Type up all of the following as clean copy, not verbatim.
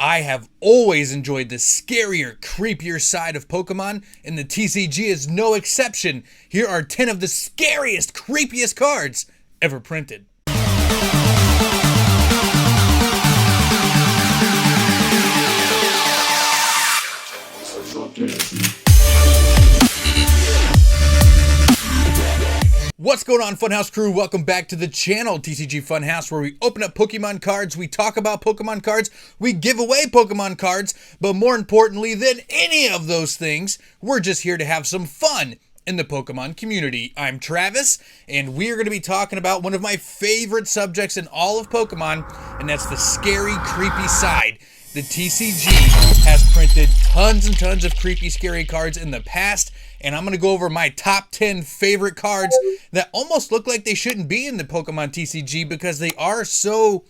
I have always enjoyed the scarier, creepier side of Pokemon, and the TCG is no exception. Here are 10 of the scariest, creepiest cards ever printed. What's going on, Funhouse crew? Welcome back to the channel, TCG Funhouse, where we open up Pokemon cards, we talk about Pokemon cards, we give away Pokemon cards, but more importantly than any of those things, we're just here to have some fun in the Pokemon community. I'm Travis, and we're going to be talking about one of my favorite subjects in all of Pokemon, and that's the scary, creepy side. The TCG has printed tons and tons of creepy, scary cards in the past, and I'm going to go over my top 10 favorite cards that almost look like they shouldn't be in the Pokemon TCG because they are so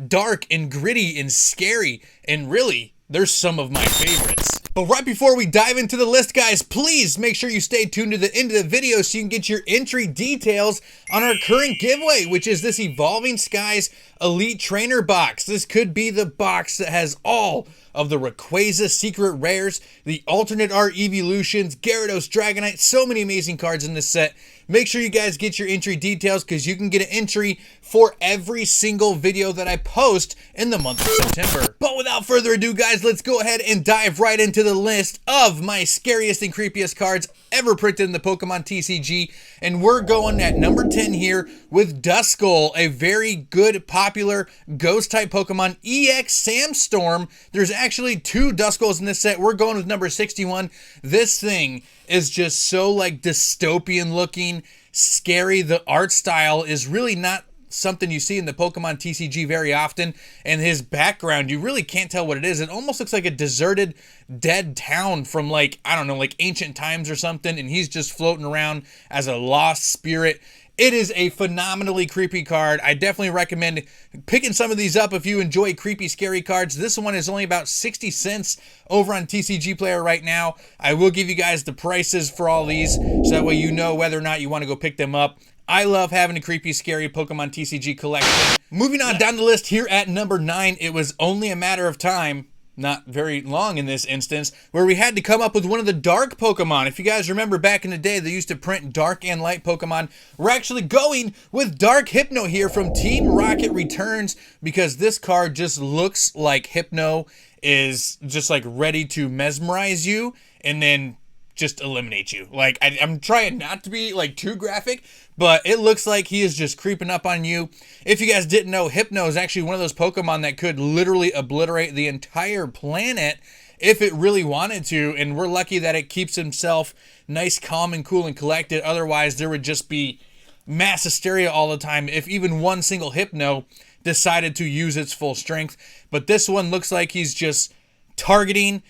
dark and gritty and scary, and really, they're some of my favorites. But right before we dive into the list, guys, please make sure you stay tuned to the end of the video so you can get your entry details on our current giveaway, which is this Evolving Skies Elite Trainer box. This could be the box that has all of the Rayquaza secret rares, the alternate art evolutions, Gyarados, Dragonite, so many amazing cards in this set. Make sure you guys get your entry details because you can get an entry for every single video that I post in the month of September. But without further ado, guys, let's go ahead and dive right into the list of my scariest and creepiest cards ever printed in the Pokemon TCG. And we're going at number 10 here with Duskol, a very good, popular ghost-type Pokemon, EX Sandstorm. There's actually two Duskols in this set. We're going with number 61. This thing is just so like dystopian looking, scary. The art style is really not something you see in the Pokemon TCG very often, and his background, you really can't tell what it is. It almost looks like a deserted, dead town from like, I don't know, like ancient times or something, and he's just floating around as a lost spirit. It is a phenomenally creepy card. I definitely recommend picking some of these up if you enjoy creepy, scary cards. This one is only about 60 cents over on TCG Player right now. I will give you guys the prices for all these so that way you know whether or not you want to go pick them up. I love having a creepy, scary Pokemon TCG collection. Moving on down the list here at number 9, it was only a matter of time, not very long in this instance, where we had to come up with one of the dark Pokemon. If you guys remember back in the day, they used to print dark and light Pokemon. We're actually going with Dark Hypno here from Team Rocket Returns because this card just looks like Hypno is just like ready to mesmerize you and then just eliminate you. Like, I'm trying not to be like too graphic, but it looks like he is just creeping up on you. If you guys didn't know, Hypno is actually one of those Pokemon that could literally obliterate the entire planet if it really wanted to, and we're lucky that it keeps himself nice, calm, and cool and collected. Otherwise, there would just be mass hysteria all the time if even one single Hypno decided to use its full strength. But this one looks like he's just targeting,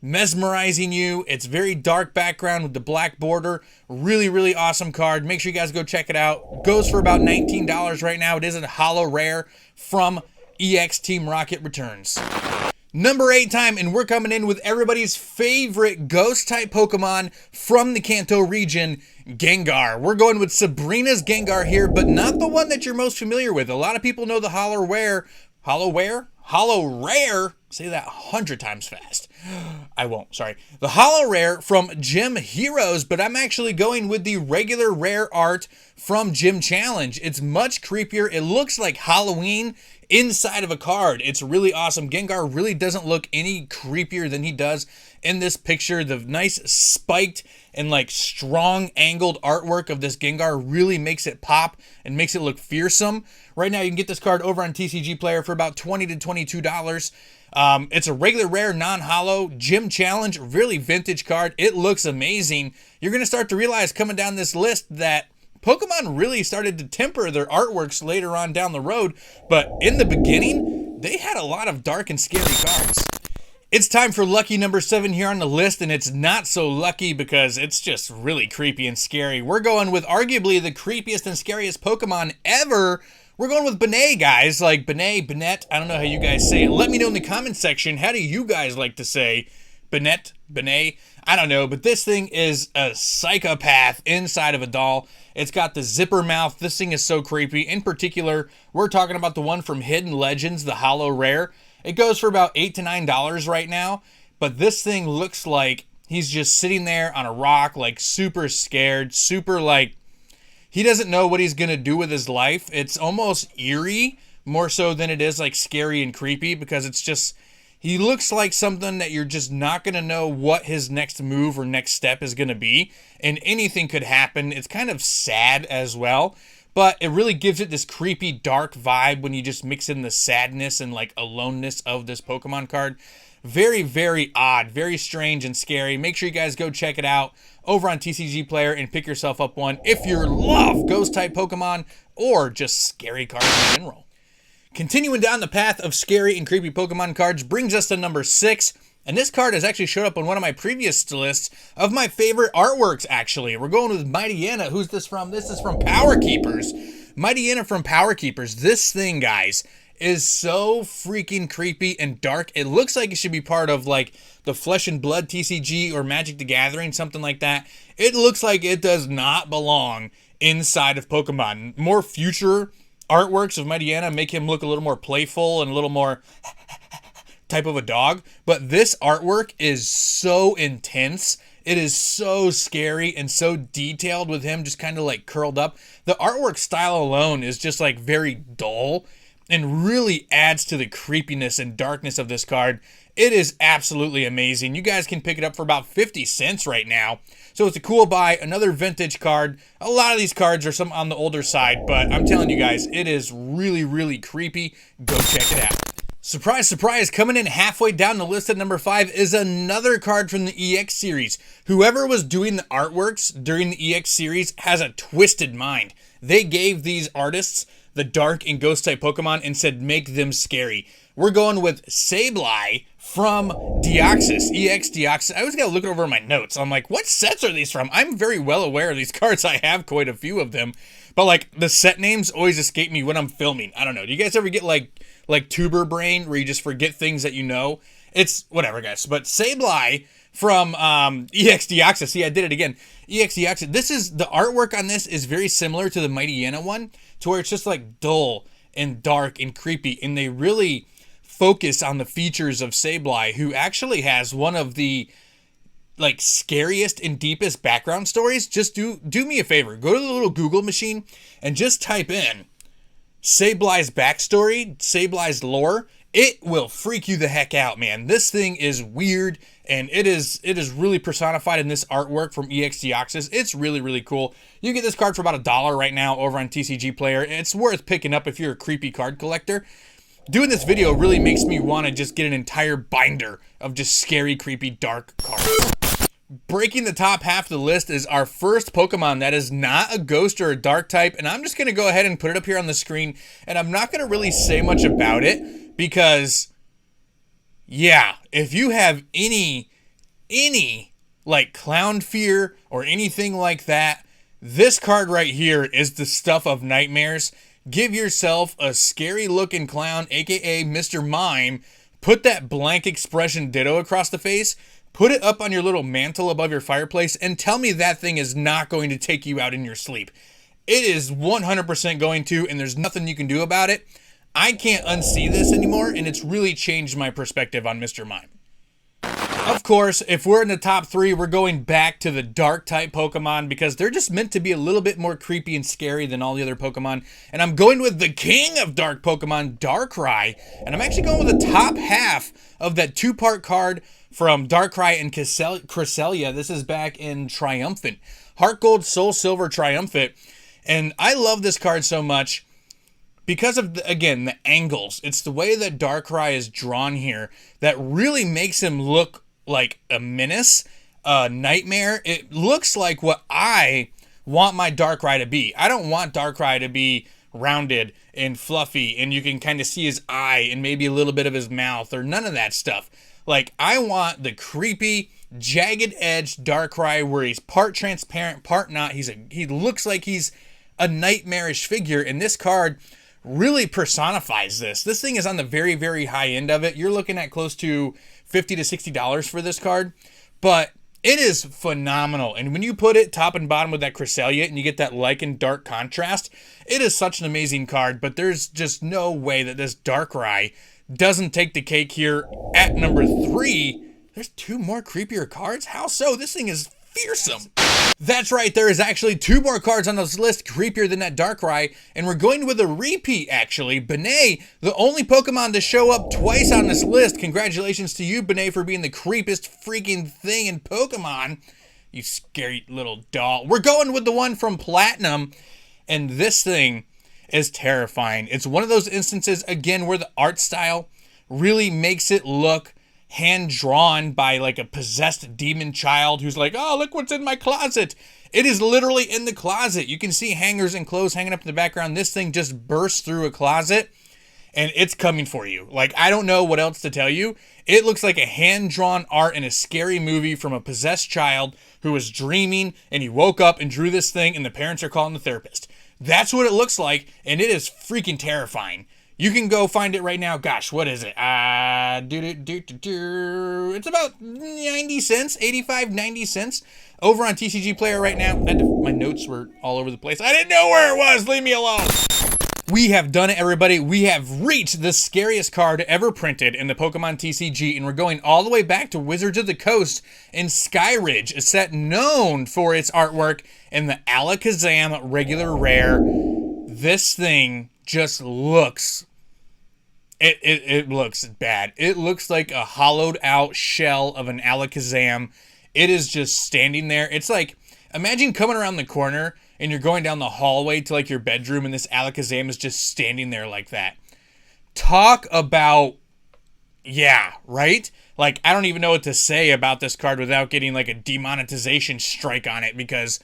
mesmerizing you. It's very dark background with the black border. Really, really awesome card. Make sure you guys go check it out. Goes for about $19 right now. It is a holo rare from EX Team Rocket Returns. Number 8 time, and we're coming in with everybody's favorite ghost-type Pokemon from the Kanto region, Gengar. We're going with Sabrina's Gengar here, but not the one that you're most familiar with. A lot of people know the holo rare, say that 100 times fast. I won't, sorry. The holo rare from Gym Heroes, but I'm actually going with the regular rare art from Gym Challenge. It's much creepier. It looks like Halloween inside of a card. It's really awesome. Gengar really doesn't look any creepier than he does in this picture. The nice spiked and like strong angled artwork of this Gengar really makes it pop and makes it look fearsome. Right now you can get this card over on TCG Player for about $20 to $22. It's a regular rare non-holo Gym Challenge, really vintage card. It looks amazing. You're going to start to realize coming down this list that Pokemon really started to temper their artworks later on down the road, but in the beginning, they had a lot of dark and scary cards. It's time for lucky number 7 here on the list, and it's not so lucky because it's just really creepy and scary. We're going with arguably the creepiest and scariest Pokemon ever. We're going with Benet, guys, like Benet, I don't know how you guys say it. Let me know in the comment section, how do you guys like to say Benet? I don't know, but this thing is a psychopath inside of a doll. It's got the zipper mouth. This thing is so creepy. In particular, we're talking about the one from Hidden Legends, the holo rare. It goes for about $8 to $9 right now, but this thing looks like he's just sitting there on a rock, like super scared, super like he doesn't know what he's going to do with his life. It's almost eerie, more so than it is like scary and creepy, because it's just, he looks like something that you're just not going to know what his next move or next step is going to be, and anything could happen. It's kind of sad as well, but it really gives it this creepy, dark vibe when you just mix in the sadness and like aloneness of this Pokemon card. Very, very odd, very strange and scary. Make sure you guys go check it out over on TCG Player and pick yourself up one if you love Ghost-type Pokemon or just scary cards in general. Continuing down the path of scary and creepy Pokemon cards brings us to number 6. And this card has actually showed up on one of my previous lists of my favorite artworks, actually. We're going with Mightyena. Who's this from? This is from Power Keepers. Mightyena from Power Keepers. This thing, guys, is so freaking creepy and dark. It looks like it should be part of like the Flesh and Blood TCG or Magic the Gathering, something like that. It looks like it does not belong inside of Pokemon. More future artworks of Mightyena make him look a little more playful and a little more type of a dog, but this artwork is so intense. It is so scary and so detailed with him just kind of like curled up. The artwork style alone is just like very dull and really adds to the creepiness and darkness of this card. It is absolutely amazing. You guys can pick it up for about 50 cents right now. So it's a cool buy, another vintage card. A lot of these cards are some on the older side, but I'm telling you guys, it is really, really creepy. Go check it out. Surprise, surprise, coming in halfway down the list at number 5 is another card from the EX series. Whoever was doing the artworks during the EX series has a twisted mind. They gave these artists the dark and ghost type Pokemon and said make them scary. We're going with Sableye from Deoxys, EX Deoxys. I always gotta look over my notes. I'm like, what sets are these from? I'm very well aware of these cards. I have quite a few of them. But like the set names always escape me when I'm filming. I don't know. Do you guys ever get like tuber brain where you just forget things that you know? It's whatever, guys. But Sableye from EX Deoxys. See, I did it again. EX Deoxys. This is, the artwork on this is very similar to the Mightyena one, to where it's just like dull and dark and creepy, and they really focus on the features of Sableye, who actually has one of the like scariest and deepest background stories. Just do me a favor, go to the little Google machine and just type in Sableye's backstory, Sableye's lore. It will freak you the heck out, man. This thing is weird, and it is really personified in this artwork from EX Deoxys. It's really, really cool. You get this card for about $1 right now over on TCG Player. It's worth picking up if you're a creepy card collector. Doing this video really makes me want to just get an entire binder of just scary, creepy, dark cards. Breaking the top half of the list is our first Pokemon that is not a ghost or a dark type, and I'm just going to go ahead and put it up here on the screen, and I'm not going to really say much about it because, yeah, if you have any like clown fear or anything like that, this card right here is the stuff of nightmares. Give yourself a scary looking clown, aka Mr. Mime, put that blank expression ditto across the face, put it up on your little mantle above your fireplace, and tell me that thing is not going to take you out in your sleep. It is 100% going to, and there's nothing you can do about it. I can't unsee this anymore, and it's really changed my perspective on Mr. Mime. Of course, if we're in the top 3, we're going back to the dark type Pokemon because they're just meant to be a little bit more creepy and scary than all the other Pokemon. And I'm going with the king of dark Pokemon, Darkrai. And I'm actually going with the top half of that 2-part card from Darkrai and Cresselia. This is back in Triumphant. Heart Gold, Soul Silver, Triumphant. And I love this card so much because of, again, the angles. It's the way that Darkrai is drawn here that really makes him look like a menace, a nightmare. It looks like what I want my Darkrai to be. I don't want Darkrai to be rounded and fluffy and you can kind of see his eye and maybe a little bit of his mouth or none of that stuff. Like, I want the creepy, jagged edge Darkrai where he's part transparent, part not. He looks like he's a nightmarish figure, and this card really personifies this. This thing is on the very, very high end of it. You're looking at close to $50 to $60 for this card, but it is phenomenal. And when you put it top and bottom with that Cresselia and you get that light and dark contrast, it is such an amazing card, but there's just no way that this Darkrai doesn't take the cake here. At number 3, there's 2 more creepier cards? How so? This thing is fearsome. That's right, there is actually 2 more cards on this list creepier than that Darkrai, and we're going with a repeat actually. Benet, the only Pokemon to show up twice on this list. Congratulations to you, Benet, for being the creepiest freaking thing in Pokemon. You scary little doll. We're going with the one from Platinum, and this thing is terrifying. It's one of those instances, again, where the art style really makes it look hand-drawn by like a possessed demon child who's like, oh, look what's in my closet. It is literally in the closet. You can see hangers and clothes hanging up in the background. This thing just bursts through a closet and it's coming for you. Like, I don't know what else to tell you. It looks like a hand-drawn art in a scary movie from a possessed child who was dreaming and he woke up and drew this thing and the parents are calling the therapist. That's what it looks like, and it is freaking terrifying. You can go find it right now. Gosh, what is it? It's about 90 cents, 85, 90 cents over on TCG Player right now. My notes were all over the place. I didn't know where it was. Leave me alone. We have done it, everybody. We have reached the scariest card ever printed in the Pokemon TCG, and we're going all the way back to Wizards of the Coast in Skyridge, a set known for its artwork in the Alakazam regular rare. This thing just looks... It looks bad. It looks like a hollowed out shell of an Alakazam. It is just standing there. It's like, imagine coming around the corner and you're going down the hallway to like your bedroom and this Alakazam is just standing there like that. Talk about, yeah, right? Like, I don't even know what to say about this card without getting like a demonetization strike on it because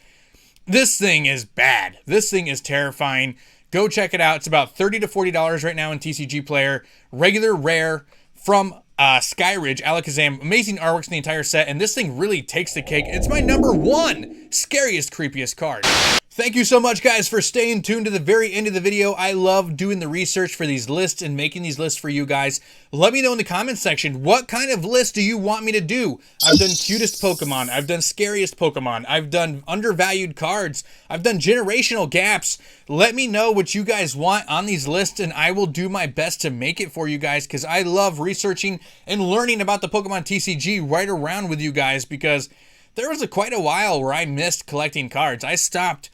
this thing is bad. This thing is terrifying. Go check it out. It's about $30 to $40 right now in TCG Player. Regular rare from Skyridge, Alakazam. Amazing artworks in the entire set, and this thing really takes the cake. It's my number 1 scariest, creepiest card. Thank you so much, guys, for staying tuned to the very end of the video. I love doing the research for these lists and making these lists for you guys. Let me know in the comments section, what kind of list do you want me to do? I've done cutest Pokemon. I've done scariest Pokemon. I've done undervalued cards. I've done generational gaps. Let me know what you guys want on these lists, and I will do my best to make it for you guys because I love researching and learning about the Pokemon TCG right around with you guys because there was quite a while where I missed collecting cards. I stopped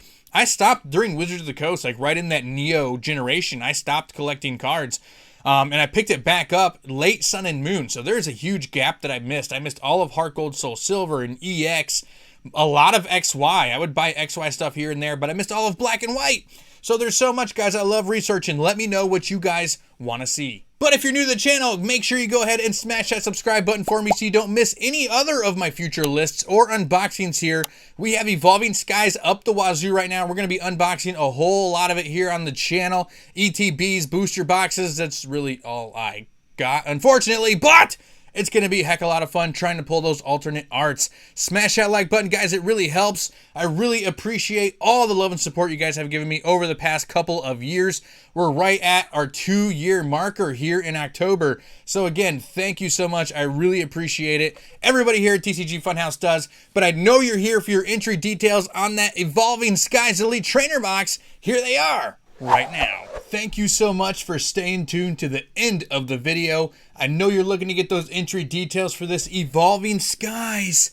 during Wizards of the Coast, like right in that Neo generation. I stopped collecting cards, and I picked it back up late Sun and Moon. So there's a huge gap that I missed. I missed all of Heart Gold, Soul Silver, and EX. A lot of XY. I would buy XY stuff here and there, but I missed all of Black and White. So there's so much, guys. I love researching. Let me know what you guys want to see. But if you're new to the channel, make sure you go ahead and smash that subscribe button for me so you don't miss any other of my future lists or unboxings here. We have Evolving Skies up the wazoo right now. We're going to be unboxing a whole lot of it here on the channel. ETBs, booster boxes, that's really all I got, unfortunately, but it's going to be a heck of a lot of fun trying to pull those alternate arts. Smash that like button, guys. It really helps. I really appreciate all the love and support you guys have given me over the past couple of years. We're right at our 2-year marker here in October. So again, thank you so much. I really appreciate it. Everybody here at TCG Funhouse does, but I know you're here for your entry details on that Evolving Skies Elite Trainer box. Here they are right now. Thank you so much for staying tuned to the end of the video. I know you're looking to get those entry details for this Evolving Skies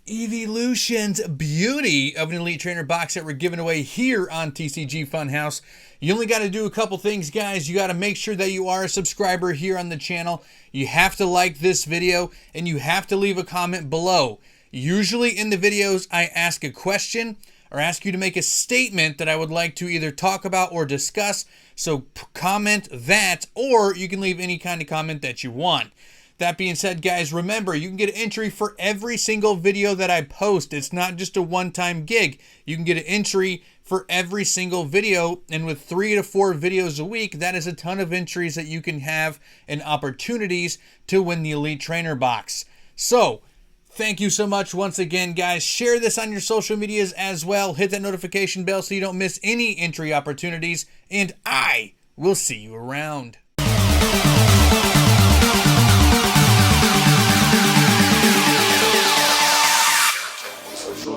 Evolutions beauty of an Elite Trainer box that we're giving away here on TCG Funhouse. You only got to do a couple things, guys. You got to make sure that you are a subscriber here on the channel. You have to like this video and you have to leave a comment below. Usually in the videos, I ask a question or ask you to make a statement that I would like to either talk about or discuss. So comment that, or you can leave any kind of comment that you want. That being said, guys, remember, you can get an entry for every single video that I post. It's not just a one-time gig. You can get an entry for every single video, and with 3 to 4 videos a week, that is a ton of entries that you can have and opportunities to win the Elite Trainer box. So, thank you so much once again, guys. Share this on your social medias as well. Hit that notification bell so you don't miss any entry opportunities, and I will see you around.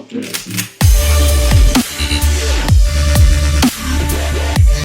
Yes.